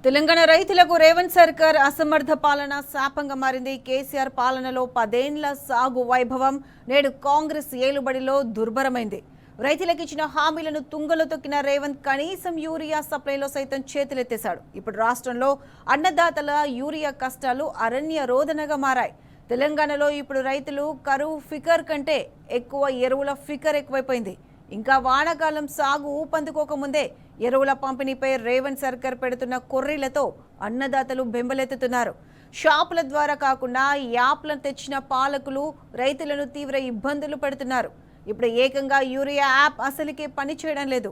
తెలంగాణ రైతులకు రేవంత్ సర్కార్ అసమర్థ పాలన శాపంగా మారింది. కేసీఆర్ పాలనలో 10 ఏళ్ల సాగు వైభవం నేడు కాంగ్రెస్ ఏలుబడిలో దుర్భరమైంది. రైతులకు ఇచ్చిన హామీలను తుంగలో తొక్కిన రేవంత్ కనీసం యూరియా సప్లైలో సైతం చేతులెత్తేశాడు. ఇప్పుడు రాష్ట్రంలో అన్నదాతల యూరియా కష్టాలు అరణ్య రోదనగా మారాయి. తెలంగాణలో ఇప్పుడు రైతులు కరువు ఫికర్ కంటే ఎక్కువ ఎరువుల ఫికర్ ఎక్కువైపోయింది. ఇంకా వానాకాలం సాగు ఊపందుకోకముందే ఎరువుల పంపిణీపై రేవంత్ సర్కార్ పెడుతున్న కొర్రీలతో అన్నదాతలు బెంబలెత్తుతున్నారు. షాపుల ద్వారా కాకుండా యాప్లను తెచ్చిన పాలకులు రైతులను తీవ్ర ఇబ్బందులు పెడుతున్నారు. ఇప్పుడు ఏకంగా యూరియా యాప్ అసలుకే పనిచేయడం లేదు.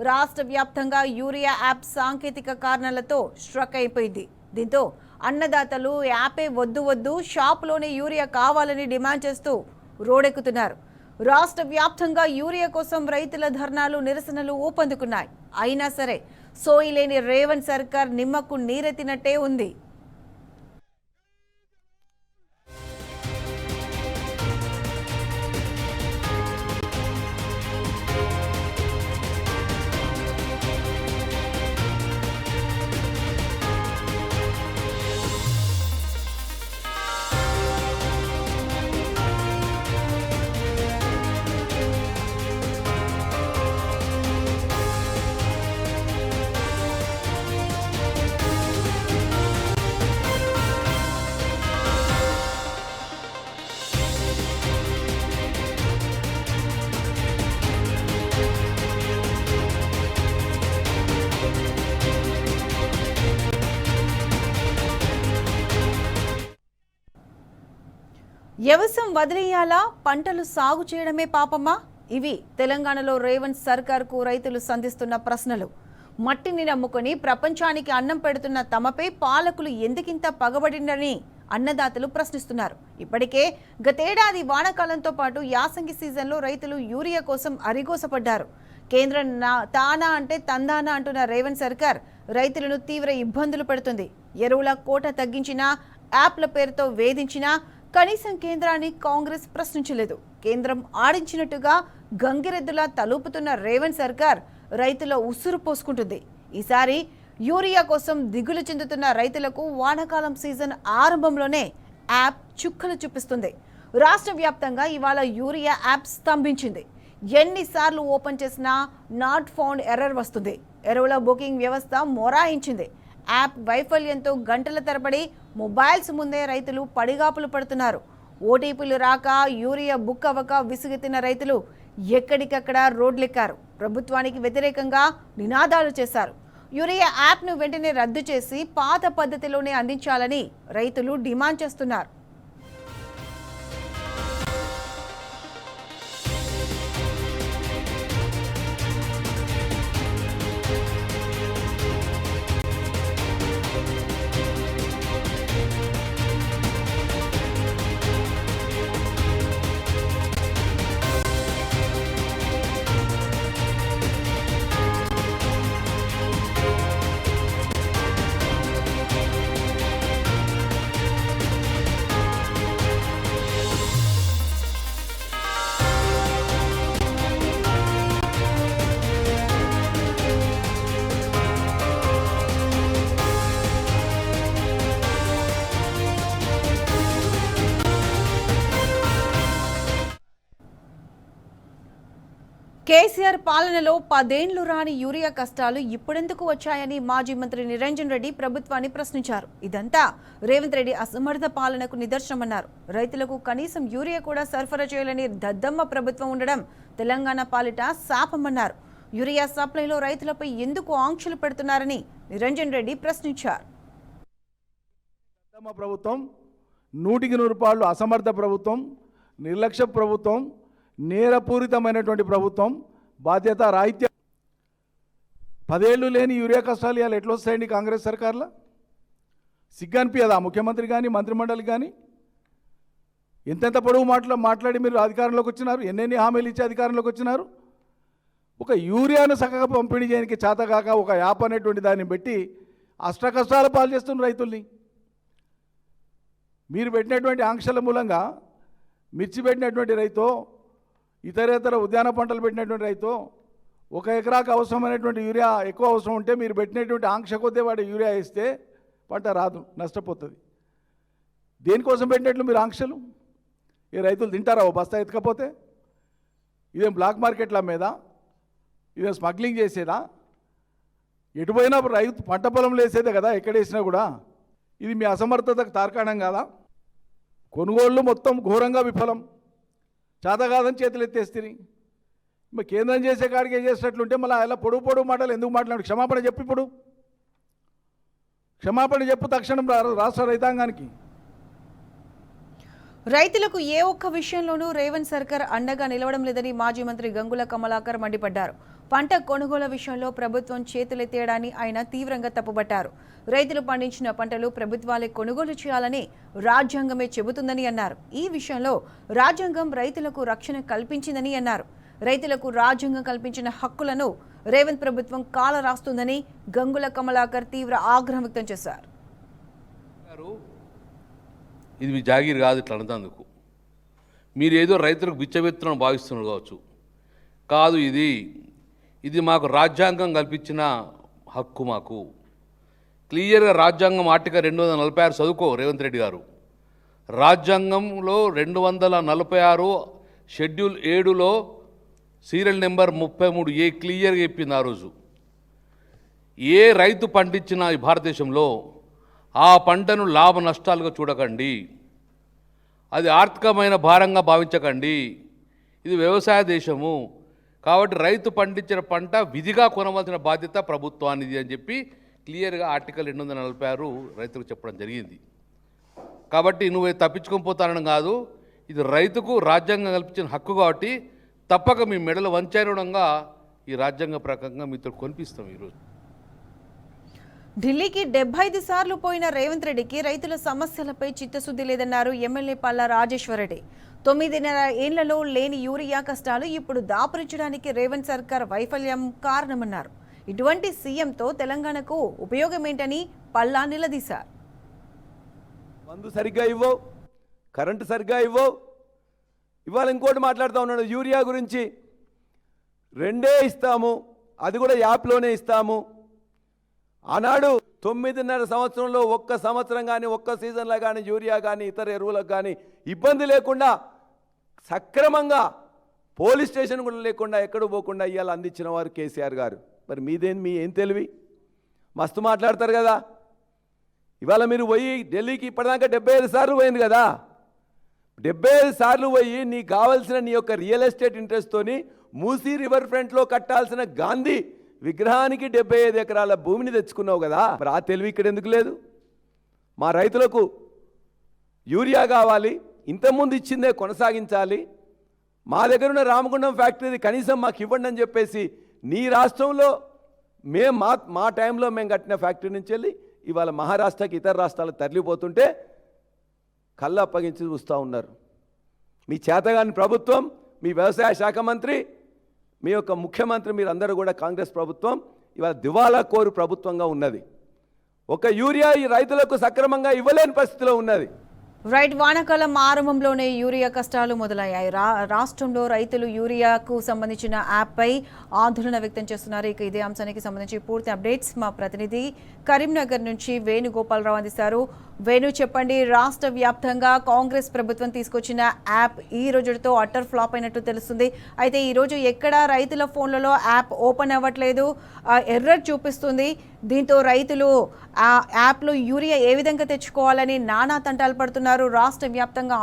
రాష్ట్ర వ్యాప్తంగా యూరియా యాప్ సాంకేతిక కారణాలతో స్ట్రక్ అయిపోయింది. దీంతో అన్నదాతలు యాపే వద్దు షాపులోనే యూరియా కావాలని డిమాండ్ చేస్తూ రోడెక్కుతున్నారు. రాష్ట్ర వ్యాప్తంగా యూరియా కోసం రైతుల ధర్నాలు నిరసనలు ఊపందుకున్నాయి. అయినా సరే సోయిలేని రేవంత్ సర్కార్ నిమ్మకు నీరెత్తినట్టే ఉంది. వ్యవసాయం వదిలేయాలా, పంటలు సాగు చేయడమే పాపమా? ఇవి తెలంగాణలో రేవంత్ సర్కార్కు రైతులు సంధిస్తున్న ప్రశ్నలు. మట్టిని నమ్ముకొని ప్రపంచానికి అన్నం పెడుతున్న తమపై పాలకులు ఎందుకింత పగబడిందని అన్నదాతలు ప్రశ్నిస్తున్నారు. ఇప్పటికే గతేడాది వానాకాలంతో పాటు యాసంగి సీజన్లో రైతులు యూరియా కోసం అరిగోసపడ్డారు. కేంద్రం తానా అంటే తందానా అంటున్న రేవంత్ సర్కార్ రైతులను తీవ్ర ఇబ్బందులు పెడుతుంది. ఎరువుల కోట తగ్గించినా, యాప్ల పేరుతో వేధించినా కనీసం కేంద్రాన్ని కాంగ్రెస్ ప్రశ్నించలేదు. కేంద్రం ఆడించినట్టుగా గంగిరెద్దులా తలూపుతున్న రేవంత్ సర్కార్ రైతుల ఉసురు పోసుకుంటుంది. ఈసారి యూరియా కోసం దిగులు చెందుతున్న రైతులకు వానాకాలం సీజన్ ఆరంభంలోనే యాప్ చుక్కలు చూపిస్తుంది. రాష్ట్ర వ్యాప్తంగా ఇవాళ యూరియా యాప్ స్తంభించింది. ఎన్నిసార్లు ఓపెన్ చేసినా నాట్ ఫౌండ్ ఎర్రర్ వస్తుంది. ఎరువుల బుకింగ్ వ్యవస్థ మొరాయించింది. యాప్ వైఫల్యంతో గంటల తరబడి మొబైల్స్ ముందే రైతులు పడిగాపులు పడుతున్నారు. ఓటీపీలు రాక, యూరియా బుక్ అవ్వక విసుగెత్తిన రైతులు ఎక్కడికక్కడ రోడ్లెక్కారు. ప్రభుత్వానికి వ్యతిరేకంగా నినాదాలు చేశారు. యూరియా యాప్ను వెంటనే రద్దు చేసి పాత పద్ధతిలోనే అందించాలని రైతులు డిమాండ్ చేస్తున్నారు. కేసీఆర్ పాలనలో 10 ఏళ్లు రాని యూరియా కష్టాలు ఇప్పుడెందుకు వచ్చాయని మాజీ మంత్రి నిరంజన్ రెడ్డి ప్రభుత్వాన్ని ప్రశ్నించారు. ఇదంతా రేవంత్ రెడ్డి అసమర్థ పాలనకు నిదర్శనమన్నారు. రైతులకు కనీసం యూరియా కూడా సరఫరా చేయాలని దద్దమ్మ ప్రభుత్వం ఉండడం తెలంగాణ పాలిట శాపమన్నారు. యూరియా సప్లైలో రైతులపై ఎందుకు ఆంక్షలు పెడుతున్నారని నిరంజన్ రెడ్డి ప్రశ్నించారు. ప్రభుత్వం 100% అసమర్థ ప్రభుత్వం, నిర్లక్ష్య ప్రభుత్వం, నేరపూరితమైనటువంటి ప్రభుత్వం, బాధ్యత రాహిత్యం. 10 ఏళ్ళు లేని యూరియా కష్టాలు ఇవాళ ఎట్లా వస్తాయండి కాంగ్రెస్ సర్కార్లో? సిగ్గనిపించదా ముఖ్యమంత్రి కానీ మంత్రిమండలి కానీ? ఎంతెంత పొడవు మాట్లాడి మీరు అధికారంలోకి వచ్చినారు, ఎన్నెన్ని హామీలు ఇచ్చి అధికారంలోకి వచ్చినారు. ఒక యూరియాను చక్కగా పంపిణీ చేయడానికి చేతగాక ఒక యాప్ అనేటువంటి దాన్ని పెట్టి అష్ట కష్టాల పాలు చేస్తున్న రైతుల్ని. మీరు పెట్టినటువంటి ఆంక్షల మూలంగా మిర్చి పెట్టినటువంటి రైతు, ఇతరేతర ఉద్యాన పంటలు పెట్టినటువంటి రైతు ఒక ఎకరాకు అవసరమైనటువంటి యూరియా ఎక్కువ అవసరం ఉంటే మీరు పెట్టినటువంటి ఆంక్ష కొద్దీ వాడు యూరియా వేస్తే పంట రాదు, నష్టపోతుంది. దేనికోసం పెట్టినట్లు మీరు ఆంక్షలు? ఈ రైతులు తింటారా ఓ బస్తా ఎత్తకపోతే? ఇదేం బ్లాక్ మార్కెట్ల మీద, ఇదేం స్మగ్లింగ్ చేసేదా? ఎటుపోయినా రైతు పంట పొలంలో వేసేదే కదా, ఎక్కడ వేసినా కూడా. ఇది మీ అసమర్థతకు తార్కాణం కాదా? కొనుగోళ్ళు మొత్తం ఘోరంగా విఫలం, చేత కాదని చేతులు ఎత్తేస్తుంది. మరి కేంద్రం చేసే కాడికి ఏం చేసినట్లుంటే మళ్ళీ అలా పొడుగు మాటలు ఎందుకు మాట్లాడు? క్షమాపణ చెప్పు, ఇప్పుడు క్షమాపణ చెప్పు తక్షణం రాష్ట్ర రైతాంగానికి. రైతులకు ఏ ఒక్క విషయంలోనూ రేవంత్ సర్కార్ అండగా నిలవడం లేదని మాజీ మంత్రి గంగుల కమలాకర్ మండిపడ్డారు. పంట కొనుగోలు విషయంలో ప్రభుత్వం చేతులెత్తేయడాన్ని ఆయన తీవ్రంగా తప్పుబట్టారు. రైతులు పండించిన పంటలు ప్రభుత్వాలే కొనుగోలు చేయాలని రాజ్యాంగమే చెబుతుందని అన్నారు. ఈ విషయంలో రాజ్యాంగం రైతులకు రక్షణ కల్పించిందని అన్నారు. రైతులకు రాజ్యాంగం కల్పించిన హక్కులను రేవంత్ ప్రభుత్వం కాల రాస్తుందని గంగుల కమలాకర్ తీవ్ర ఆగ్రహం వ్యక్తం చేశారు. ఇది మీ జాగీర్ కాదు, ఇట్లా అనందుకు మీరు ఏదో రైతులకు బిచ్చబెత్తులను భావిస్తున్నారు కావచ్చు. కాదు, ఇది మాకు రాజ్యాంగం కల్పించిన హక్కు. మాకు క్లియర్గా రాజ్యాంగం ఆర్టికల్ 246 చదువుకో రేవంత్ రెడ్డి గారు. రాజ్యాంగంలో 246 షెడ్యూల్ 7లో సీరియల్ నెంబర్ 33A క్లియర్గా చెప్పింది. ఆ రోజు ఏ రైతు పండించిన ఈ భారతదేశంలో ఆ పంటను లాభ నష్టాలుగా చూడకండి, అది ఆర్థికమైన భారంగా భావించకండి. ఇది వ్యవసాయ దేశము కాబట్టి రైతు పండించిన పంట విధిగా కొనవలసిన బాధ్యత ప్రభుత్వానిది అని చెప్పి క్లియర్గా ఆర్టికల్ 246 రైతులకు చెప్పడం జరిగింది. కాబట్టి నువ్వు తప్పించుకొని పోతానని కాదు, ఇది రైతుకు రాజ్యాంగం కల్పించిన హక్కు కాబట్టి తప్పక మీ మెడలు వంచైనడంగా ఈ రాజ్యాంగ ప్రకారంగా మీతో కొనిపిస్తాం. ఈరోజు ఢిల్లీకి 75 సార్లు పోయిన రేవంత్ రెడ్డికి రైతుల సమస్యలపై చిత్తశుద్ధి లేదన్నారు ఎమ్మెల్యే పల్లా రాజేశ్వరరెడ్డి. 9.5 ఏళ్లలో లేని యూరియా కష్టాలు ఇప్పుడు దాపురించడానికి రేవంత్ సర్కార్ వైఫల్యం కారణమన్నారు. ఇటువంటి సీఎంతో తెలంగాణకు ఉపయోగమేంటని పల్లా నిలదీశారు. మందు సరిగ్గా ఇవ్వవు, కరెంటు సరిగ్గా ఇవ్వవు. ఇవాళ ఇంకోటి మాట్లాడుతూ ఉన్నాడు యూరియా గురించి. 2 ఇస్తాము, అది కూడా యాప్లోనే ఇస్తాము. ఆనాడు 9.5 సంవత్సరంలో ఒక్క సంవత్సరం కానీ ఒక్క సీజన్లో కానీ యూరియా కానీ ఇతర ఎరువులకు కానీ ఇబ్బంది లేకుండా సక్రమంగా పోలీస్ స్టేషన్ కూడా లేకుండా ఎక్కడూ పోకుండా ఇవాళ అందించిన వారు కేసీఆర్ గారు. మరి మీ ఏం తెలివి? మస్తు మాట్లాడతారు కదా. ఇవాళ మీరు పోయి ఢిల్లీకి ఇప్పటిదాకా 75 సార్లు పోయింది కదా. 75 సార్లు పోయి నీకు కావాల్సిన నీ యొక్క రియల్ ఎస్టేట్ ఇంట్రెస్ట్తోని మూసీ రివర్ ఫ్రంట్లో కట్టాల్సిన గాంధీ విగ్రహానికి 75 ఎకరాల భూమిని తెచ్చుకున్నావు కదా. మరి ఆ తెలివి ఇక్కడ ఎందుకు లేదు? మా రైతులకు యూరియా కావాలి, ఇంతకుముందు ఇచ్చిందే కొనసాగించాలి, మా దగ్గర ఉన్న రామగుండం ఫ్యాక్టరీ కనీసం మాకు ఇవ్వండి అని చెప్పేసి నీ రాష్ట్రంలో మా టైంలో మేము కట్టిన ఫ్యాక్టరీ నుంచి వెళ్ళి ఇవాళ మహారాష్ట్రకి ఇతర రాష్ట్రాలకు తరలిపోతుంటే కళ్ళు అప్పగించి చూస్తూ ఉన్నారు. మీ చేతగాని ప్రభుత్వం, మీ వ్యవసాయ శాఖ మంత్రి, మీ యొక్క ముఖ్యమంత్రి, మీరందరూ కూడా కాంగ్రెస్ ప్రభుత్వం ఇవాళ దివాలా కోరు ప్రభుత్వంగా ఉన్నది. ఒక యూరియా ఈ రైతులకు సక్రమంగా ఇవ్వలేని పరిస్థితిలో ఉన్నది. రైట్, వానాకాలం ఆరంభంలోనే యూరియా కష్టాలు మొదలయ్యాయి. రాష్ట్రంలో రైతులు యూరియాకు సంబంధించిన యాప్పై ఆందోళన వ్యక్తం చేస్తున్నారు. ఇక ఇదే అంశానికి సంబంధించి పూర్తి అప్డేట్స్ మా ప్రతినిధి కరీంనగర్ నుంచి వేణుగోపాలరావు అందిస్తారు. వేణు, చెప్పండి, రాష్ట్ర వ్యాప్తంగా కాంగ్రెస్ ప్రభుత్వం తీసుకొచ్చిన యాప్ ఈ రోజుతో అటర్ ఫ్లాప్ అయినట్టు తెలుస్తుంది. అయితే ఈరోజు ఎక్కడ రైతుల ఫోన్లలో యాప్ ఓపెన్ అవ్వట్లేదు, ఎర్రర్ చూపిస్తుంది. దీంతో రైతులు ఆ యాప్లో యూరియా ఏ విధంగా తెచ్చుకోవాలని నానా తంటాలు పడుతున్నారు. రాష్ట్ర వ్యాప్తంగా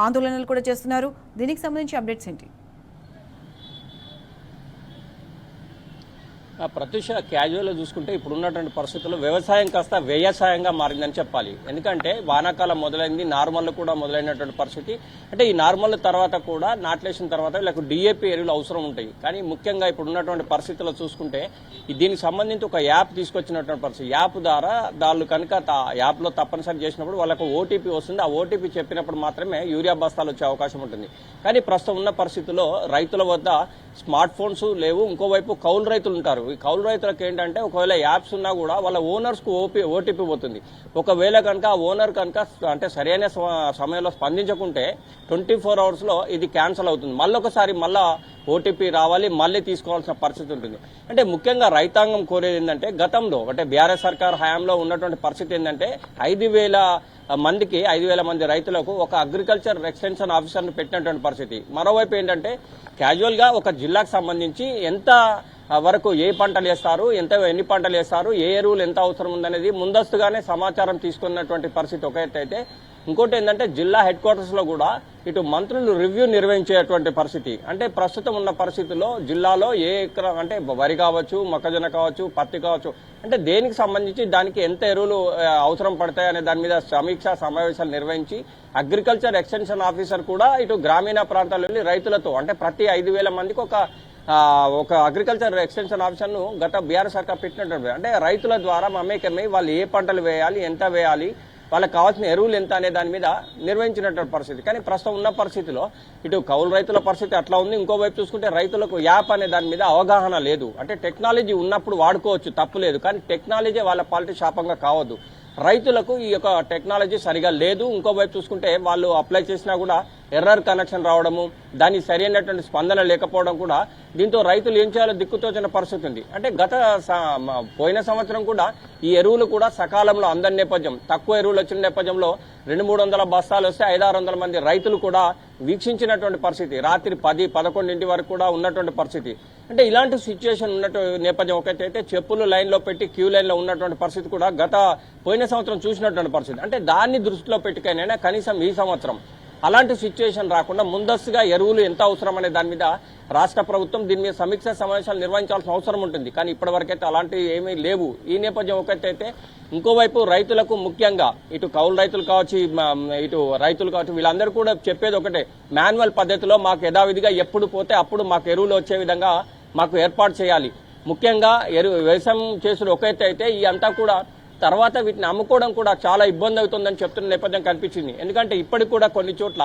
ఆందోళనలు కూడా చేస్తున్నారు. దీనికి సంబంధించి అప్డేట్స్ ఏంటి? ప్రత్యూష, క్యాజువల్గా చూసుకుంటే ఇప్పుడు ఉన్నటువంటి పరిస్థితుల్లో వ్యవసాయం కాస్త వ్యవసాయంగా మారిందని చెప్పాలి. ఎందుకంటే వానాకాలం మొదలైంది, నార్మల్ కూడా మొదలైనటువంటి పరిస్థితి. అంటే ఈ నార్మల్ తర్వాత కూడా నాట్లేసిన తర్వాత వీళ్ళకు డిఏపి ఎరువులు అవసరం ఉంటాయి. కానీ ముఖ్యంగా ఇప్పుడు ఉన్నటువంటి పరిస్థితుల్లో చూసుకుంటే దీనికి సంబంధించి ఒక యాప్ తీసుకొచ్చినటువంటి పరిస్థితి. యాప్ ద్వారా వాళ్ళు కనుక యాప్లో తప్పనిసరి చేసినప్పుడు వాళ్ళకు ఓటీపీ వస్తుంది. ఆ ఓటీపీ చెప్పినప్పుడు మాత్రమే యూరియా బస్తాలు వచ్చే అవకాశం ఉంటుంది. కానీ ప్రస్తుతం ఉన్న పరిస్థితుల్లో రైతుల వద్ద స్మార్ట్ ఫోన్స్ లేవు. ఇంకోవైపు కౌలు రైతులు ఉంటారు. ఈ కౌలు రైతులకు ఏంటంటే ఒకవేళ యాప్స్ ఉన్నా కూడా వాళ్ళ ఓనర్స్కు ఓటీపీ పోతుంది. ఒకవేళ కనుక ఆ ఓనర్ కనుక అంటే సరైన సమయంలో స్పందించకుంటే 24 అవర్స్లో ఇది క్యాన్సిల్ అవుతుంది. మళ్ళీ ఓటీపీ రావాలి, మళ్ళీ తీసుకోవాల్సిన పరిస్థితి ఉంటుంది. అంటే ముఖ్యంగా రైతాంగం కోరేది ఏంటంటే గతంలో అంటే బీఆర్ఎస్ సర్కార్ హయాంలో ఉన్నటువంటి పరిస్థితి ఏంటంటే 5,000 మంది రైతులకు ఒక అగ్రికల్చర్ ఎక్స్టెన్షన్ ఆఫీసర్ను పెట్టినటువంటి పరిస్థితి. మరోవైపు ఏంటంటే క్యాజువల్గా ఒక జిల్లాకు సంబంధించి ఎంత వరకు ఏ పంటలు వేస్తారు, ఎన్ని పంటలు వేస్తారు, ఏ ఎరువులు ఎంత అవసరం ఉందనేది ముందస్తుగానే సమాచారం తీసుకున్నటువంటి పరిస్థితి ఒక ఎత్తు అయితే, ఇంకోటి ఏంటంటే జిల్లా హెడ్ క్వార్టర్స్ లో కూడా ఇటు మంత్రులు రివ్యూ నిర్వహించేటువంటి పరిస్థితి. అంటే ప్రస్తుతం ఉన్న పరిస్థితుల్లో జిల్లాలో ఏ ఎకరం అంటే వరి కావచ్చు, మొక్కజొన్న కావచ్చు, పత్తి కావచ్చు, అంటే దేనికి సంబంధించి దానికి ఎంత ఎరువులు అవసరం పడతాయనే దాని మీద సమీక్షా సమావేశాలు నిర్వహించి అగ్రికల్చర్ ఎక్స్టెన్షన్ ఆఫీసర్ కూడా ఇటు గ్రామీణ ప్రాంతాల్లో వెళ్ళి రైతులతో అంటే ప్రతి 5,000 మందికి ఒక అగ్రికల్చర్ ఎక్స్టెన్షన్ ఆఫీసర్ ను గత బీఆర్ఎస్ సర్కార్ పెట్టినటువంటి అంటే రైతుల ద్వారా మమేకమై వాళ్ళు ఏ పంటలు వేయాలి, ఎంత వేయాలి, వాళ్ళకి కావాల్సిన ఎరువులు ఎంత అనే దాని మీద నిర్వహించినటువంటి పరిస్థితి. కానీ ప్రస్తుతం ఉన్న పరిస్థితిలో ఇటు కౌలు రైతుల పరిస్థితి అట్లా ఉంది. ఇంకోవైపు చూసుకుంటే రైతులకు యాప్ అనే దాని మీద అవగాహన లేదు. అంటే టెక్నాలజీ ఉన్నప్పుడు వాడుకోవచ్చు, తప్పు లేదు, కానీ టెక్నాలజీ వాళ్ళ పాలిటీ శాపంగా కావద్దు. రైతులకు ఈ యొక్క టెక్నాలజీ సరిగా లేదు. ఇంకోవైపు చూసుకుంటే వాళ్ళు అప్లై చేసినా కూడా ఎర్రర్ కనెక్షన్ రావడము, దానికి సరైనటువంటి స్పందన లేకపోవడం కూడా దీంతో రైతులు ఏం చేయాలో దిక్కుతోచిన పరిస్థితి ఉంది. అంటే పోయిన సంవత్సరం కూడా ఈ ఎరువులు కూడా సకాలంలో అందని నేపథ్యం, తక్కువ ఎరువులు వచ్చిన నేపథ్యంలో 200-300 బస్తాలు వస్తే 500-600 మంది రైతులు కూడా వీక్షించినటువంటి పరిస్థితి, రాత్రి 10-11 వరకు కూడా ఉన్నటువంటి పరిస్థితి. అంటే ఇలాంటి సిచ్యువేషన్ ఉన్నటువంటి నేపథ్యం ఒకటైతే చెప్పులు లైన్లో పెట్టి క్యూ లైన్లో ఉన్నటువంటి పరిస్థితి కూడా పోయిన సంవత్సరం చూసినటువంటి పరిస్థితి. అంటే దాన్ని దృష్టిలో పెట్టుకైనా కనీసం ఈ సంవత్సరం అలాంటి సిచ్యువేషన్ రాకుండా ముందస్తుగా ఎరువులు ఎంత అవసరం అనే దాని మీద రాష్ట్ర ప్రభుత్వం దీని మీద సమీక్ష సమావేశాలు నిర్వహించాల్సిన అవసరం ఉంటుంది. కానీ ఇప్పటివరకైతే అలాంటివి ఏమీ లేవు. ఈ నేపథ్యం ఒకటైతే ఇంకోవైపు రైతులకు ముఖ్యంగా ఇటు కౌలు రైతులు కావచ్చు, ఇటు రైతులు కావచ్చు, వీళ్ళందరూ కూడా చెప్పేది ఒకటే, మాన్యువల్ పద్ధతిలో మాకు యథావిధిగా ఎప్పుడు పోతే అప్పుడు మాకు ఎరువులు వచ్చే విధంగా మాకు ఏర్పాటు చేయాలి. ముఖ్యంగా వ్యవసాయం చేసుడు ఒకైతే అయితే ఈ అంతా కూడా తర్వాత వీటిని అమ్ముకోవడం కూడా చాలా ఇబ్బంది అవుతుందని చెప్తున్న నేపథ్యం కనిపించింది. ఎందుకంటే ఇప్పటికి కూడా కొన్ని చోట్ల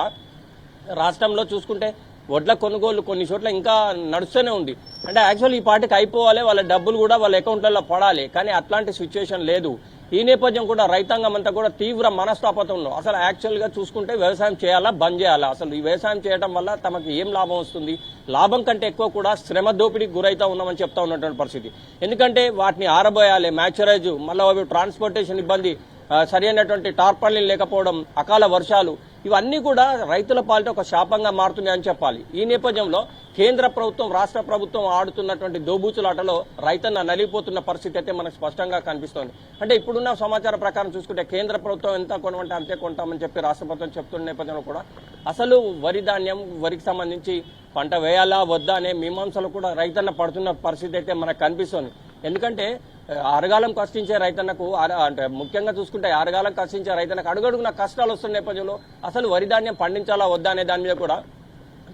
రాష్ట్రంలో చూసుకుంటే వడ్ల కొనుగోలు కొన్ని చోట్ల ఇంకా నడుస్తూనే ఉంది. అంటే యాక్చువల్ ఈ పార్టీకి అయిపోవాలి, వాళ్ళ డబ్బులు కూడా వాళ్ళ అకౌంట్లలో పడాలి, కానీ అట్లాంటి సిచ్యువేషన్ లేదు. ఈ నేపథ్యం కూడా రైతాంగం అంతా కూడా తీవ్ర మనస్తాపంలో అసలు యాక్చువల్ గా చూసుకుంటే వ్యవసాయం చేయాలా, బంద్ చేయాలా, అసలు ఈ వ్యవసాయం చేయడం వల్ల తమకు ఏం లాభం వస్తుంది, లాభం కంటే ఎక్కువ కూడా శ్రమ దోపిడీకి గురైతా ఉన్నామని చెప్తా ఉన్నటువంటి పరిస్థితి. ఎందుకంటే వాటిని ఆరబోయాలి, మ్యాచురైజ్, మళ్ళీ ట్రాన్స్పోర్టేషన్ ఇబ్బంది, సరైనటువంటి టార్పాలిన్ లేకపోవడం, అకాల వర్షాలు, ఇవన్నీ కూడా రైతుల పాలిట ఒక శాపంగా మారుతున్నాయని చెప్పాలి. ఈ నేపథ్యంలో కేంద్ర ప్రభుత్వం, రాష్ట్ర ప్రభుత్వం ఆడుతున్నటువంటి దోబూచులాటలో రైతన్న నలిగిపోతున్న పరిస్థితి అయితే మనకు స్పష్టంగా కనిపిస్తోంది. అంటే ఇప్పుడున్న సమాచారం ప్రకారం చూసుకుంటే కేంద్ర ప్రభుత్వం ఎంత కొనమంటే అంతే కొంటామని చెప్పి రాష్ట్ర ప్రభుత్వం చెప్తున్న నేపథ్యంలో కూడా అసలు వరి ధాన్యం, వరికి సంబంధించి పంట వేయాలా వద్దా అనే మీమాంసలు కూడా రైతన్న పడుతున్న పరిస్థితి అయితే మనకు కనిపిస్తోంది. ఎందుకంటే అరగాలం కష్టించే రైతన్నకు అంటే ముఖ్యంగా చూసుకుంటే అరగాలం కష్టించే రైతన్నకు అడుగడుగున కష్టాలు వస్తున్న నేపథ్యంలో అసలు వరి ధాన్యం పండించాలా వద్దా అనే దాని మీద కూడా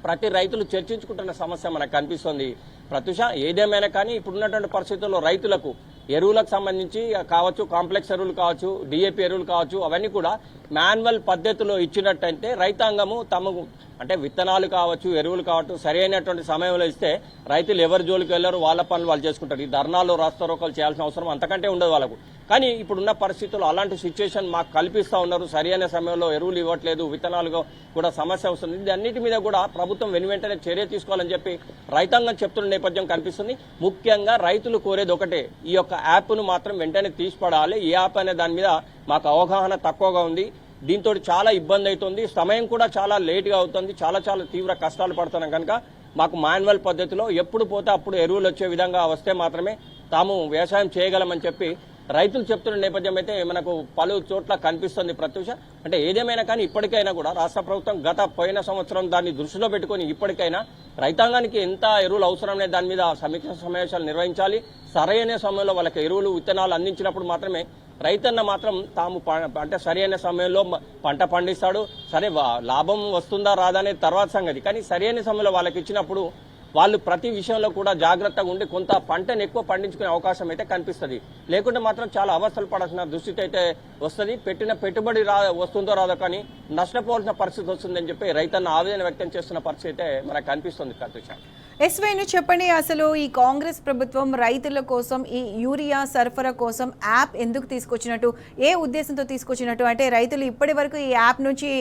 ప్రతి రైతులు చర్చించుకుంటున్న సమస్య మనకు కనిపిస్తుంది. ప్రత్యూష ఏదేమైనా కానీ ఇప్పుడున్నటువంటి పరిస్థితుల్లో రైతులకు ఎరువులకు సంబంధించి కావచ్చు, కాంప్లెక్స్ ఎరువులు కావచ్చు, డిఏపి ఎరువులు కావచ్చు, అవన్నీ కూడా మాన్యువల్ పద్ధతిలో ఇచ్చినట్టయితే రైతాంగము తమకు అంటే విత్తనాలు కావచ్చు, ఎరువులు కావచ్చు సరైనటువంటి సమయంలో ఇస్తే రైతులు ఎవరి జోలికి వెళ్లారు, వాళ్ళ పనులు వాళ్ళు చేసుకుంటారు. ఈ ధర్నాలు, రాస్తారోకాలు చేయాల్సిన అవసరం అంతకంటే ఉండదు వాళ్ళకు. కానీ ఇప్పుడున్న పరిస్థితుల్లో అలాంటి సిచ్యువేషన్ మాకు కల్పిస్తూ ఉన్నారు. సరైన సమయంలో ఎరువులు ఇవ్వట్లేదు, విత్తనాలు కూడా సమస్య వస్తుంది. ఇది అన్నిటి మీద కూడా ప్రభుత్వం వెంటనే చర్య తీసుకోవాలని చెప్పి రైతాంగం చెప్తున్న నేపథ్యం కనిపిస్తుంది. ముఖ్యంగా రైతులు కోరేది ఒకటే, ఈ యొక్క యాప్ను మాత్రం వెంటనే తీసిపడాలి. ఈ యాప్ అనే దాని మీద మాకు అవగాహన తక్కువగా ఉంది. దీంతో చాలా ఇబ్బంది అవుతుంది, సమయం కూడా చాలా లేట్గా అవుతుంది, చాలా తీవ్ర కష్టాలు పడుతున్నాం. కనుక మాకు మాన్యువల్ పద్ధతిలో ఎప్పుడు పోతే అప్పుడు ఎరువులు వచ్చే విధంగా వస్తే మాత్రమే తాము వ్యవసాయం చేయగలమని చెప్పి రైతులు చెప్తున్న నేపథ్యం అయితే మనకు పలు చోట్ల కనిపిస్తుంది. ప్రత్యూష అంటే ఏదేమైనా కానీ ఇప్పటికైనా కూడా రాష్ట్ర ప్రభుత్వం పోయిన సంవత్సరం దాన్ని దృష్టిలో పెట్టుకుని ఇప్పటికైనా రైతాంగానికి ఎంత ఎరువులు అవసరమనే దాని మీద సమీక్ష సమావేశాలు నిర్వహించాలి. సరైన సమయంలో వాళ్ళకి ఎరువులు, విత్తనాలు అందించినప్పుడు మాత్రమే రైతన్న మాత్రం తాము అంటే సరైన సమయంలో పంట పండిస్తాడు. సరే లాభం వస్తుందా రాదా అనేది తర్వాత సంగతి, కానీ సరైన సమయంలో వాళ్ళకి ఇచ్చినప్పుడు వాళ్ళు ప్రతి విషయంలో కూడా జాగ్రత్తగా ఉండి కొంత పంటను ఎక్కువ పండించుకునే అవకాశం అయితే కనిపిస్తుంది. లేకుంటే మాత్రం చాలా అవస్థలు పడాల్సిన దుస్థితి అయితే వస్తుంది. పెట్టిన పెట్టుబడి వస్తుందో రాదో కానీ నష్టపోవాల్సిన పరిస్థితి వస్తుందని చెప్పి రైతన్న ఆవేదన వ్యక్తం చేస్తున్న పరిస్థితి అయితే మనకు కనిపిస్తుంది. ప్రత్యూష ఎస్వేను చెప్పండి, అసలు ఈ కాంగ్రెస్ ప్రభుత్వం రైతుల కోసం ఈ యూరియా సరఫరా కోసం యాప్ ఎందుకు తీసుకొచ్చినట్టు, ఏ ఉద్దేశంతో తీసుకొచ్చినట్టు? అంటే రైతులు ఇప్పటి వరకు ఈ యాప్ నుంచి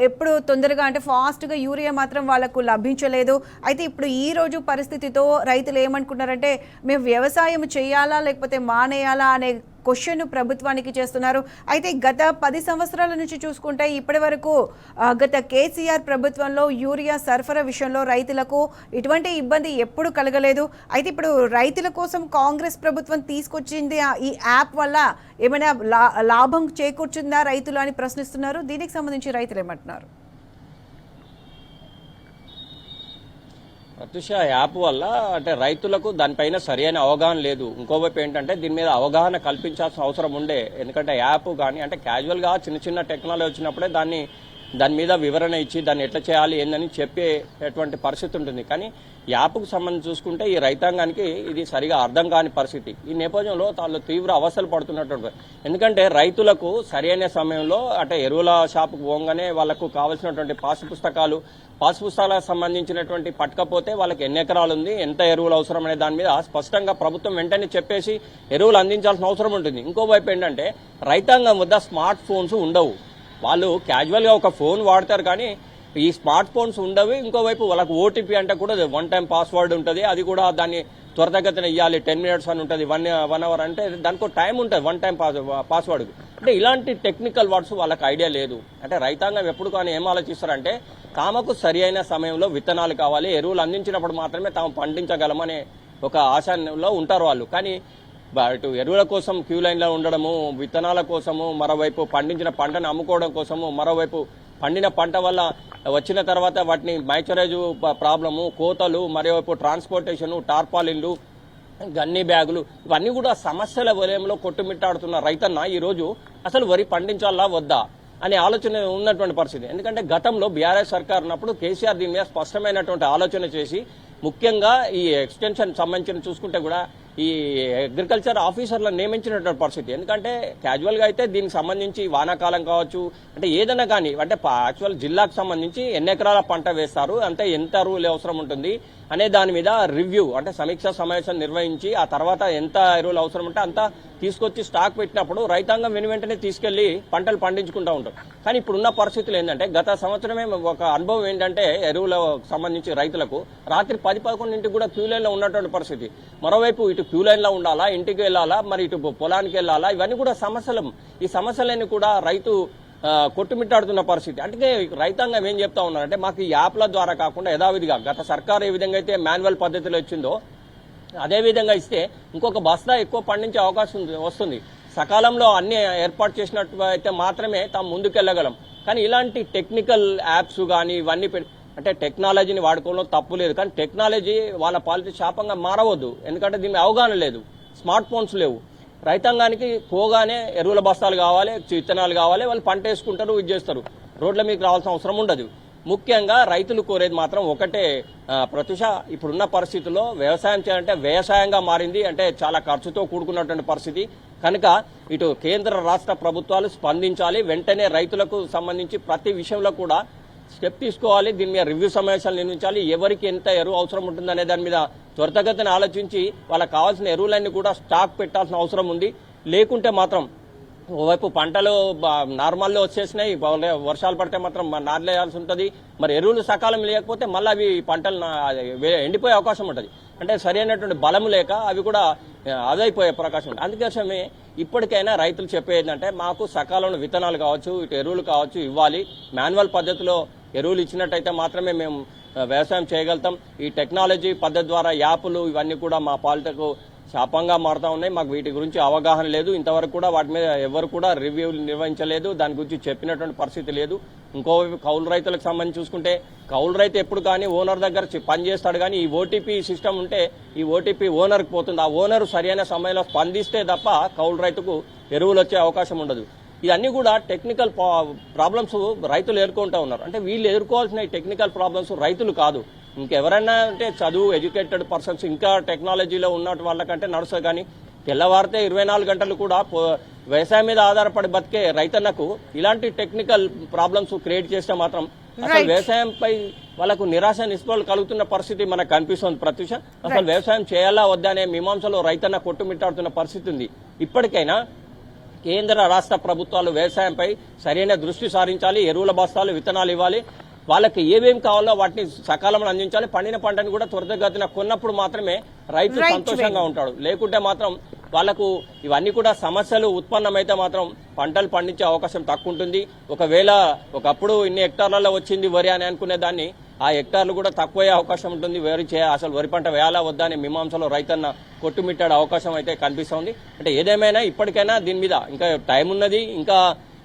ఎప్పుడు తొందరగా అంటే ఫాస్ట్గా యూరియా మాత్రం వాళ్ళకు లభించలేదు. అయితే ఇప్పుడు ఈ రోజు పరిస్థితితో రైతులు ఏమనుకుంటున్నారంటే మేము వ్యవసాయం చేయాలా లేకపోతే మానేయాలా అనే క్వశ్చన్ ప్రభుత్వానికి చేస్తున్నారు. అయితే గత 10 సంవత్సరాల నుంచి చూసుకుంటే ఇప్పటి వరకు గత కేసీఆర్ ప్రభుత్వంలో యూరియా సరఫరా విషయంలో రైతులకు ఇటువంటి ఇబ్బంది ఎప్పుడు కలగలేదు. అయితే ఇప్పుడు రైతుల కోసం కాంగ్రెస్ ప్రభుత్వం తీసుకొచ్చింది ఈ యాప్ వల్ల ఏమైనా లాభం చేకూర్చుందా రైతులు అని ప్రశ్నిస్తున్నారు. దీనికి సంబంధించి రైతులు ఏమంటున్నారు? ప్రత్యూష, యాప్ వల్ల అంటే రైతులకు దానిపైన సరైన అవగాహన లేదు. ఇంకోవైపు ఏంటంటే దీని మీద అవగాహన కల్పించాల్సిన అవసరం ఉండే. ఎందుకంటే యాప్ కానీ అంటే క్యాజువల్గా చిన్న చిన్న టెక్నాలజీ వచ్చినప్పుడే దాని మీద వివరణ ఇచ్చి దాన్ని ఎట్లా చేయాలి ఏందని చెప్పేటువంటి పరిస్థితి ఉంటుంది. కానీ యాప్కు సంబంధించి చూసుకుంటే ఈ రైతాంగానికి ఇది సరిగా అర్థం కాని పరిస్థితి. ఈ నేపథ్యంలో వాళ్ళు తీవ్ర అవస్థలు పడుతున్నటువంటి, ఎందుకంటే రైతులకు సరైన సమయంలో అంటే ఎరువుల షాపుకు పోగానే వాళ్ళకు కావాల్సినటువంటి పాసు పుస్తకాలకు సంబంధించినటువంటి పట్టకపోతే వాళ్ళకి ఎన్ని ఎకరాలు ఉంది, ఎంత ఎరువులు అవసరం అనే దాని మీద స్పష్టంగా ప్రభుత్వం వెంటనే చెప్పేసి ఎరువులు అందించాల్సిన అవసరం ఉంటుంది. ఇంకోవైపు ఏంటంటే రైతాంగం వద్ద స్మార్ట్ ఫోన్స్ ఉండవు. వాళ్ళు క్యాజువల్గా ఒక ఫోన్ వాడతారు కానీ ఈ స్మార్ట్ ఫోన్స్ ఉండవు. ఇంకోవైపు వాళ్ళకు ఓటీపీ అంటే కూడా 1 టైం పాస్వర్డ్ ఉంటుంది. అది కూడా దాన్ని త్వరితగతిన ఇవ్వాలి. 10 minutes అని ఉంటుంది, 1 hour అంటే దానికి టైం ఉంటుంది 1 టైం పాస్వర్డ్. అంటే ఇలాంటి టెక్నికల్ వర్డ్స్ వాళ్ళకి ఐడియా లేదు. అంటే రైతాంగం ఎప్పుడు కానీ ఏం ఆలోచిస్తారంటే తామకు సరి అయిన సమయంలో విత్తనాలు కావాలి, ఎరువులు అందించినప్పుడు మాత్రమే తాము పండించగలమనే ఒక ఆశలో ఉంటారు వాళ్ళు. కానీ ఇటు ఎరువుల కోసం క్యూ లైన్లో ఉండడము, విత్తనాల కోసము, మరోవైపు పండించిన పంటను అమ్ముకోవడం కోసము, మరోవైపు పండిన పంట వల్ల వచ్చిన తర్వాత వాటిని మైచరైజ్ ప్రాబ్లము, కోతలు, మరోవైపు ట్రాన్స్పోర్టేషను, టార్పాలిన్లు, గన్ని బ్యాగులు, ఇవన్నీ కూడా సమస్యల వలయంలో కొట్టుమిట్టాడుతున్న రైతన్న ఈరోజు అసలు వరి పండించాలా వద్దా అనే ఆలోచన ఉన్నటువంటి పరిస్థితి. ఎందుకంటే గతంలో బీఆర్ఎస్ సర్కార్ ఉన్నప్పుడు కేసీఆర్ దీని మీద స్పష్టమైనటువంటి ఆలోచన చేసి ముఖ్యంగా ఈ ఎక్స్టెన్షన్ సంబంధించిన చూసుకుంటే కూడా ఈ అగ్రికల్చర్ ఆఫీసర్లను నియమించినటువంటి పరిస్థితి. ఎందుకంటే క్యాజువల్గా అయితే దీనికి సంబంధించి వానాకాలం కావచ్చు అంటే ఏదైనా కానీ అంటే యాక్చువల్ జిల్లాకు సంబంధించి ఎన్ని ఎకరాల పంట వేస్తారు, అంటే ఎంత ఎరువులు అవసరం ఉంటుంది అనే దాని మీద రివ్యూ అంటే సమీక్ష సమావేశం నిర్వహించి ఆ తర్వాత ఎంత ఎరువులు అవసరం ఉంటే అంతా తీసుకొచ్చి స్టాక్ పెట్టినప్పుడు రైతాంగం వెంటనే తీసుకెళ్లి పంటలు పండించుకుంటూ ఉంటారు. కానీ ఇప్పుడున్న పరిస్థితులు ఏంటంటే గత సంవత్సరమే ఒక అనుభవం ఏంటంటే ఎరువులకు సంబంధించి రైతులకు రాత్రి 10-11 కూడా క్యూ లైన్లో ఉన్నటువంటి పరిస్థితి. మరోవైపు ఇటు క్యూ లైన్లో ఉండాలా, ఇంటికి వెళ్ళాలా, మరి ఇటు పొలానికి వెళ్ళాలా, ఇవన్నీ కూడా సమస్యలు. ఈ సమస్యలన్నీ కూడా రైతు కొట్టుమిట్టాడుతున్న పరిస్థితి. అంటే రైతాంగం ఏం చెప్తా ఉన్నారంటే మాకు ఈ యాప్ల ద్వారా కాకుండా యథావిధిగా గత సర్కారు ఏ విధంగా అయితే మాన్యువల్ పద్ధతిలో ఇచ్చిందో అదే విధంగా ఇస్తే ఇంకొక బస్తా ఎక్కువ పండించే అవకాశం వస్తుంది. సకాలంలో అన్ని ఏర్పాటు చేసినట్టు అయితే మాత్రమే తాము ముందుకెళ్లగలం. కానీ ఇలాంటి టెక్నికల్ యాప్స్ కానీ ఇవన్నీ అంటే టెక్నాలజీని వాడుకోవడంలో తప్పు లేదు. కానీ టెక్నాలజీ వాళ్ళ పాలిటీ శాపంగా మారవద్దు. ఎందుకంటే దీని అవగాహన లేదు, స్మార్ట్ ఫోన్స్ లేవు. రైతాంగానికి పోగానే ఎరువుల బస్తాలు కావాలి, విత్తనాలు కావాలి, వాళ్ళు పంట వేసుకుంటారు, ఇది చేస్తారు. రోడ్ల మీకు రావాల్సిన అవసరం ఉండదు. ముఖ్యంగా రైతులు కోరేది మాత్రం ఒకటే ప్రత్యూష, ఇప్పుడున్న పరిస్థితుల్లో వ్యవసాయం చేయాలంటే వ్యవసాయంగా మారింది. అంటే చాలా ఖర్చుతో కూడుకున్నటువంటి పరిస్థితి. కనుక ఇటు కేంద్ర రాష్ట్ర ప్రభుత్వాలు స్పందించాలి. వెంటనే రైతులకు సంబంధించి ప్రతి విషయంలో కూడా స్టెప్ తీసుకోవాలి. దీని మీద రివ్యూ సమావేశాలు నిర్మించాలి. ఎవరికి ఎంత ఎరువు అవసరం ఉంటుందనే దాని మీద త్వరితగతిని ఆలోచించి వాళ్ళకి కావాల్సిన ఎరువులన్నీ కూడా స్టాక్ పెట్టాల్సిన అవసరం ఉంది. లేకుంటే మాత్రం ఓవైపు పంటలు నార్మల్లో వచ్చేసినాయి, వర్షాలు పడితే మాత్రం నార్లేయాల్సి ఉంటుంది. మరి ఎరువులు సకాలం లేకపోతే మళ్ళీ అవి పంటలు ఎండిపోయే అవకాశం ఉంటుంది. అంటే సరైనటువంటి బలం లేక అవి కూడా అదైపోయే అవకాశం ఉంటుంది. అందుకోసమే ఇప్పటికైనా రైతులు చెప్పేదంటే మాకు సకాలంలో విత్తనాలు కావచ్చు, ఇటు ఎరువులు కావచ్చు ఇవ్వాలి. మాన్యువల్ పద్ధతిలో ఎరువులు ఇచ్చినట్టయితే మాత్రమే మేము వ్యవసాయం చేయగలుగుతాం. ఈ టెక్నాలజీ పద్ధతి ద్వారా యాప్లు ఇవన్నీ కూడా మా పాలిటకు శాపంగా మారుతా ఉన్నాయి. మాకు వీటి గురించి అవగాహన లేదు. ఇంతవరకు కూడా వాటి మీద ఎవరు కూడా రివ్యూలు నిర్వహించలేదు, దాని గురించి చెప్పినటువంటి పరిస్థితి లేదు. ఇంకో కౌలు రైతులకు సంబంధించి చూసుకుంటే కౌలు రైతు ఎప్పుడు కానీ ఓనర్ దగ్గర పనిచేస్తాడు. కానీ ఈ ఓటీపీ సిస్టమ్ ఉంటే ఈ ఓటీపీ ఓనర్కి పోతుంది. ఆ ఓనర్ సరైన సమయంలో స్పందిస్తే తప్ప కౌలు రైతుకు ఎరువులు వచ్చే అవకాశం ఉండదు. ఇవన్నీ కూడా టెక్నికల్ ప్రాబ్లమ్స్ రైతులు ఎదుర్కొంటూ ఉన్నారు. అంటే వీళ్ళు ఎదుర్కోవాల్సిన ఈ టెక్నికల్ ప్రాబ్లమ్స్ రైతులు కాదు, ఇంకెవరైనా అంటే చదువు ఎడ్యుకేటెడ్ పర్సన్స్ ఇంకా టెక్నాలజీలో ఉన్న వాళ్ళకంటే నడుస్తుంది. కానీ తెల్లవారితే 24 గంటలు కూడా వ్యవసాయం మీద ఆధారపడి బతికే రైతన్నకు ఇలాంటి టెక్నికల్ ప్రాబ్లమ్స్ క్రియేట్ చేస్తే మాత్రం అసలు Right. వ్యవసాయంపై వాళ్ళకు నిరాశ నిస్పృహలు కలుగుతున్న పరిస్థితి మనకు కనిపిస్తుంది ప్రత్యూష. అసలు వ్యవసాయం చేయాలా వద్దా అనే మీమాంసలో రైతన్న కొట్టుమిట్టాడుతున్న పరిస్థితి ఉంది. ఇప్పటికైనా కేంద్ర రాష్ట్ర ప్రభుత్వాలు వ్యవసాయంపై సరైన దృష్టి సారించాలి. ఎరువుల బస్తాలు, విత్తనాలు ఇవ్వాలి. వాళ్ళకి ఏమేమి కావాలో వాటిని సకాలంలో అందించాలి. పండిన పంటను కూడా త్వరితగతిన కొన్నప్పుడు మాత్రమే రైతు Right, సంతోషంగా ఉంటాడు. లేకుంటే మాత్రం వాళ్ళకు ఇవన్నీ కూడా సమస్యలు ఉత్పన్నమైతే మాత్రం పంటలు పండించే అవకాశం తక్కువ ఉంటుంది. ఒకవేళ ఒకప్పుడు ఇన్ని హెక్టార్లలో వచ్చింది వరి అని అనుకునే దాన్ని ఆ హెక్టార్లు కూడా తక్కువయ్యే అవకాశం ఉంటుంది. అసలు వరి పంట వేయాలా వద్దా అనే మీమాంసలో రైతన్న కొట్టుమిట్టాడే అవకాశం అయితే కనిపిస్తోంది. అంటే ఏదేమైనా ఇప్పటికైనా దీని మీద ఇంకా టైం ఉన్నది.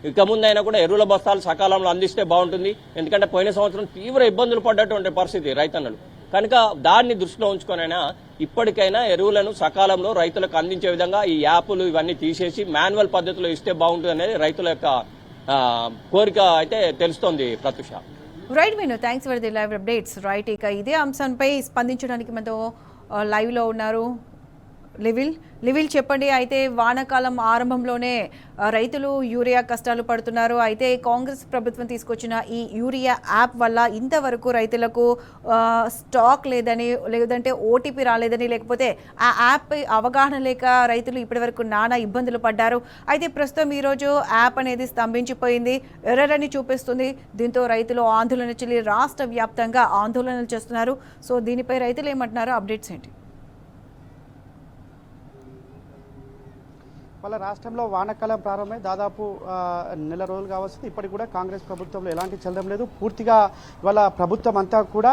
ఇక ముందైనా కూడా ఎరువుల బస్తాలు సకాలంలో అందిస్తే బాగుంటుంది. ఎందుకంటే పోయిన సంవత్సరం తీవ్ర ఇబ్బందులు పడ్డటువంటి పరిస్థితి రైతన్నలు. కనుక దాన్ని దృష్టిలో ఉంచుకొనైనా ఇప్పటికైనా ఎరువులను సకాలంలో రైతులకు అందించే విధంగా ఈ యాప్లు ఇవన్నీ తీసేసి మాన్యువల్ పద్ధతిలో ఇస్తే బాగుంటుంది అనేది రైతుల యొక్క కోరిక అయితే తెలుస్తోంది ప్రత్యూష. రైట్ విను, thanks for the live updates. Right, ఇక ఇదే అంశంపై స్పందించడానికి మనతో లైవ్లో ఉన్నారు లివిల్ చెప్పండి. అయితే వానాకాలం ఆరంభంలోనే రైతులు యూరియా కష్టాలు పడుతున్నారు. అయితే కాంగ్రెస్ ప్రభుత్వం తీసుకొచ్చిన ఈ యూరియా యాప్ వల్ల ఇంతవరకు రైతులకు స్టాక్ లేదంటే ఓటీపీ రాలేదని, లేకపోతే ఆ యాప్ అవగాహన లేక రైతులు ఇప్పటివరకు నానా ఇబ్బందులు పడ్డారు. అయితే ప్రస్తుతం ఈరోజు యాప్ అనేది స్తంభించిపోయింది, ఎర్రర్ అని చూపిస్తుంది. దీంతో రైతులు ఆందోళన చెల్లి రాష్ట్ర వ్యాప్తంగా ఆందోళనలు చేస్తున్నారు. సో దీనిపై రైతులు ఏమంటున్నారో అప్డేట్స్ ఏంటి? వాళ్ళ రాష్ట్రంలో వానాకాలం ప్రారంభమై దాదాపు నెల రోజులు కావస్తుంది. ఇప్పటికి కూడా కాంగ్రెస్ ప్రభుత్వంలో ఎలాంటి చలనం లేదు. పూర్తిగా వాళ్ళ ప్రభుత్వం అంతా కూడా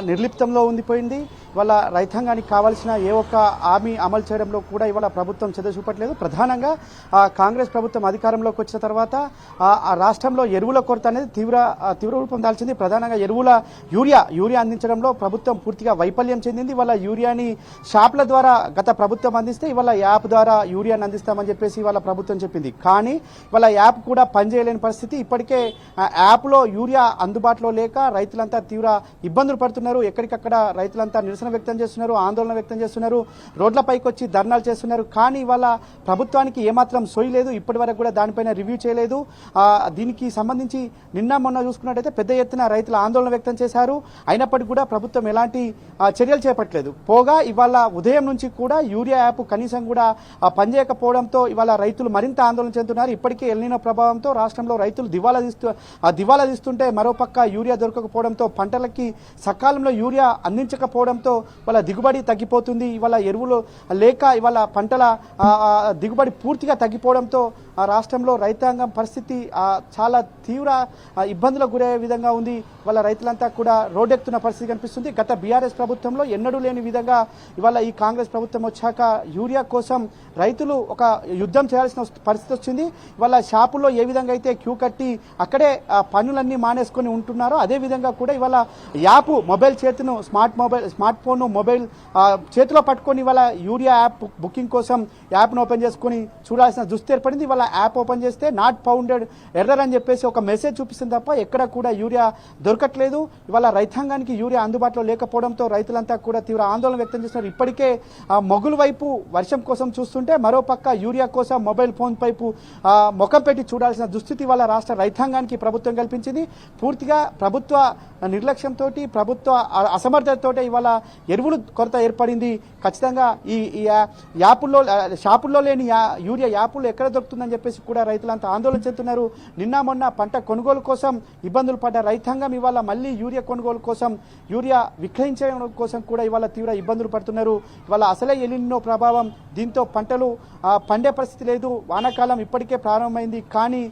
నిర్లిప్తంలో ఉండిపోయింది. వాళ్ళ రైతాంగానికి కావాల్సిన ఏ ఒక్క హామీ అమలు చేయడంలో కూడా ఇవాళ ప్రభుత్వం శ్రద్ధ చూపట్లేదు. ప్రధానంగా కాంగ్రెస్ ప్రభుత్వం అధికారంలోకి వచ్చిన తర్వాత రాష్ట్రంలో ఎరువుల కొరత అనేది తీవ్ర రూపం దాల్చింది. ప్రధానంగా యూరియా అందించడంలో ప్రభుత్వం పూర్తిగా వైఫల్యం చెందింది. వాళ్ళ యూరియాని షాప్ల ద్వారా గత ప్రభుత్వం అందిస్తే ఇవాళ యాప్ ద్వారా యూరియాని అందిస్తామని చెప్పేసి వాళ్ళ ప్రభుత్వం చెప్పింది. కానీ వాళ్ళ యాప్ కూడా పనిచేయలేని పరిస్థితి. ఇప్పటికే యాప్లో యూరియా అందుబాటులో లేక రైతులంతా తీవ్ర ఇబ్బందులు పడుతున్నారు. ఎక్కడికక్కడ రైతులంతా నిరసన వ్యక్తం చేస్తున్నారు, ఆందోళన వ్యక్తం చేస్తున్నారు, రోడ్లపైకి వచ్చి ధర్నాలు చేస్తున్నారు. కానీ వాళ్ళ ప్రభుత్వానికి ఏమాత్రం సోయి లేదు. ఇప్పటి వరకు కూడా దానిపైన రివ్యూ చేయలేదు. దీనికి సంబంధించి నిన్న మొన్న చూసుకున్నట్టయితే పెద్ద ఎత్తున రైతులు ఆందోళన వ్యక్తం చేశారు. అయినప్పటికీ కూడా ప్రభుత్వం ఎలాంటి చర్యలు చేపట్టలేదు. పోగా ఇవాళ ఉదయం నుంచి కూడా యూరియా యాప్ కనీసం కూడా పనిచేయకపోవడంతో ఇవాళ రైతులు మరింత ఆందోళన చెందుతున్నారు. ఇప్పటికే ఎల్నినో ప్రభావంతో రాష్ట్రంలో రైతులు దివాలా తీస్తుంటే మరోపక్క యూరియా దొరకకపోవడంతో పంటలకి సకాలంలో యూరియా అందించకపోవడంతో వాళ్ళ దిగుబడి తగ్గిపోతుంది. ఇవాళ ఎరువులు లేక ఇవాళ పంటల దిగుబడి పూర్తిగా తగ్గిపోవడంతో రాష్ట్రంలో రైతాంగం పరిస్థితి చాలా తీవ్ర ఇబ్బందులకు గురయ్యే విధంగా ఉంది. వాళ్ళ రైతులంతా కూడా రోడ్డెక్కుతున్న పరిస్థితి కనిపిస్తుంది. గత బీఆర్ఎస్ ప్రభుత్వంలో ఎన్నడూ లేని విధంగా ఇవాళ ఈ కాంగ్రెస్ ప్రభుత్వం వచ్చాక యూరియా కోసం రైతులు ఒక యుద్ధం చేయాల్సిన పరిస్థితి వచ్చింది. ఇవాళ షాపుల్లో ఏ విధంగా అయితే క్యూ కట్టి అక్కడే పనులన్నీ మానేసుకొని ఉంటున్నారో అదే విధంగా కూడా ఇవాళ యాప్ మొబైల్ చేతిను స్మార్ట్ ఫోన్ మొబైల్ చేతిలో పట్టుకొని ఇవాళ యూరియా యాప్ బుకింగ్ కోసం యాప్ను ఓపెన్ చేసుకొని చూడాల్సిన దుస్థితి ఏర్పడింది. ఇవాళ యాప్ ఓపెన్ చేస్తే నాట్ ఫౌండెడ్ ఎర్రర్ అని చెప్పేసి ఒక మెసేజ్ చూపిస్తుంది తప్ప ఎక్కడ కూడా యూరియా దొరకట్లేదు. ఇవాళ రైతాంగానికి యూరియా అందుబాటులో లేకపోవడంతో రైతులంతా కూడా తీవ్ర ఆందోళన వ్యక్తం చేస్తున్నారు. ఇప్పటికే మొగులు వైపు వర్షం కోసం చూస్తుంటే మరోపక్క యూరియా కోసం మొబైల్ ఫోన్ వైపు ముఖం పెట్టి చూడాల్సిన దుస్థితి వల్ల రాష్ట్ర రైతాంగానికి ప్రభుత్వం కల్పించింది. పూర్తిగా ప్రభుత్వ నిర్లక్ష్యంతో, ప్రభుత్వ అసమర్థతతో ఇవాళ ఎరువులు కొరత ఏర్పడింది. ఖచ్చితంగా ఈ షాపుల్లో లేని యూరియా యాప్లు ఎక్కడ దొరుకుతుందని చెప్పేసి కూడా రైతులంతా ఆందోళన చెందుతున్నారు. నిన్న మొన్న పంట కొనుగోలు కోసం ఇబ్బందులు పడ్డ రైతాంగం ఇవాళ మళ్ళీ యూరియా కొనుగోలు కోసం, యూరియా విక్రయించడం కోసం కూడా ఇవాళ తీవ్ర ఇబ్బందులు పడుతున్నారు. ఇవాళ అసలే ఎలినో ప్రభావం, దీంతో పంటలు పండే పరిస్థితి లేదు. వానాకాలం ఇప్పటికే ప్రారంభమైంది కానీ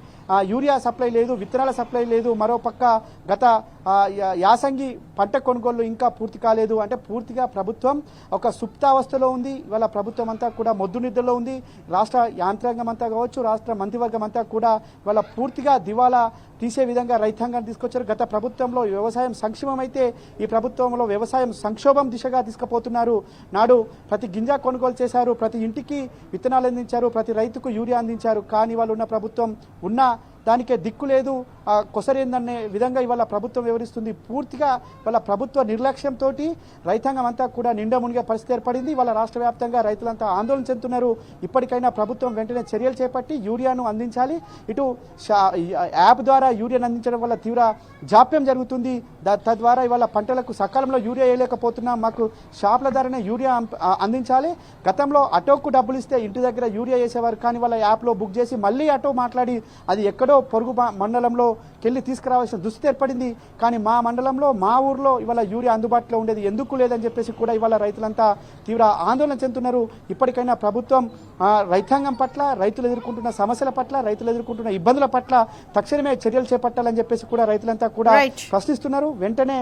యూరియా సప్లై లేదు, విత్తనాల సప్లై లేదు. మరోపక్క గత యాసంగి పంట కొనుగోళ్లు ఇంకా పూర్తి కాలేదు. అంటే పూర్తిగా ప్రభుత్వం ఒక సుప్తావస్థలో ఉంది. ఇవాళ ప్రభుత్వం అంతా కూడా మొద్దు నిద్రలో ఉంది. రాష్ట్ర యాంత్రాంగం అంతా కావచ్చు, రాష్ట్ర మంత్రివర్గం అంతా కూడా ఇవాళ పూర్తిగా దివాలా తీసే విధంగా రైతాంగాన్ని తీసుకొచ్చారు. గత ప్రభుత్వంలో వ్యవసాయం సంక్షేమం అయితే ఈ ప్రభుత్వంలో వ్యవసాయం సంక్షోభం దిశగా తీసుకుపోతున్నారు. నాడు ప్రతి గింజ కొనుగోలు చేశారు, ప్రతి ఇంటికి విత్తనాలు అందించారు, ప్రతి రైతుకు యూరియా అందించారు. కానీ వాళ్ళు ఉన్న ప్రభుత్వం ఉన్న దానికే దిక్కు లేదు. కొసరేందనే విధంగా ఇవాళ ప్రభుత్వం వివరిస్తుంది. పూర్తిగా ఇవాళ ప్రభుత్వ నిర్లక్ష్యంతో రైతాంగం అంతా కూడా నిండా మునిగే పరిస్థితి ఏర్పడింది. ఇవాళ రాష్ట్ర వ్యాప్తంగా రైతులంతా ఆందోళన చెందుతున్నారు. ఇప్పటికైనా ప్రభుత్వం వెంటనే చర్యలు చేపట్టి యూరియాను అందించాలి. ఇటు యాప్ ద్వారా యూరియాను అందించడం వల్ల తీవ్ర జాప్యం జరుగుతుంది. తద్వారా ఇవాళ పంటలకు సకాలంలో యూరియా వేయలేకపోతున్నాం. మాకు షాప్ల ద్వారానే యూరియా అందించాలి. గతంలో ఆటోకు డబ్బులు ఇస్తే ఇంటి దగ్గర యూరియా వేసేవారు, కానీ వాళ్ళ యాప్లో బుక్ చేసి మళ్ళీ ఆటో మాట్లాడి అది ఎక్కడో పొరుగు మండలంలో కెళ్ళి తీసుకురావాల్సిన దుస్థితి ఏర్పడింది. కానీ మా మండలంలో మా ఊర్లో ఇవాళ యూరియా అందుబాటులో ఉండేది ఎందుకు లేదని చెప్పేసి కూడా ఇవాళ రైతులంతా తీవ్ర ఆందోళన చెందుతున్నారు. ఇప్పటికైనా ప్రభుత్వం రైతాంగం పట్ల, రైతులు ఎదుర్కొంటున్న సమస్యల పట్ల, రైతులు ఎదుర్కొంటున్న ఇబ్బందుల పట్ల తక్షణమే చర్యలు చేపట్టాలని చెప్పేసి కూడా రైతులంతా కూడా ప్రశ్నిస్తున్నారు. వెంటనే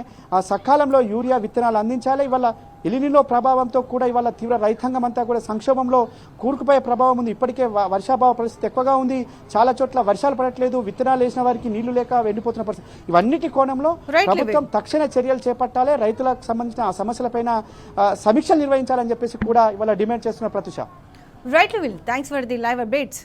సకాలంలో యూరియా విత్తనాలు అందించాలి. ఇవాళ ఎలినినో ప్రభావంతో కూడా ఇవాళ తీవ్ర రైతాంగం అంతా కూడా సంక్షోభంలో కూరుకుపోయే ప్రభావం ఉంది. ఇప్పటికే వర్షాభావ పరిస్థితి ఎక్కువగా ఉంది. చాలా చోట్ల వర్షాలు పడట్లేదు. విత్తనాలు వేసిన వారికి నీళ్లు లేక ఎండిపోతున్న పరిస్థితి. ఇవన్నిటి కోణంలో ప్రభుత్వం తక్షణ చర్యలు చేపట్టాలి. రైతులకు సంబంధించిన ఆ సమస్యలపైన సమీక్షలు నిర్వహించాలని చెప్పేసి కూడా ఇవాళ డిమాండ్ చేస్తున్న ప్రతిష. Right will thanks for the live updates.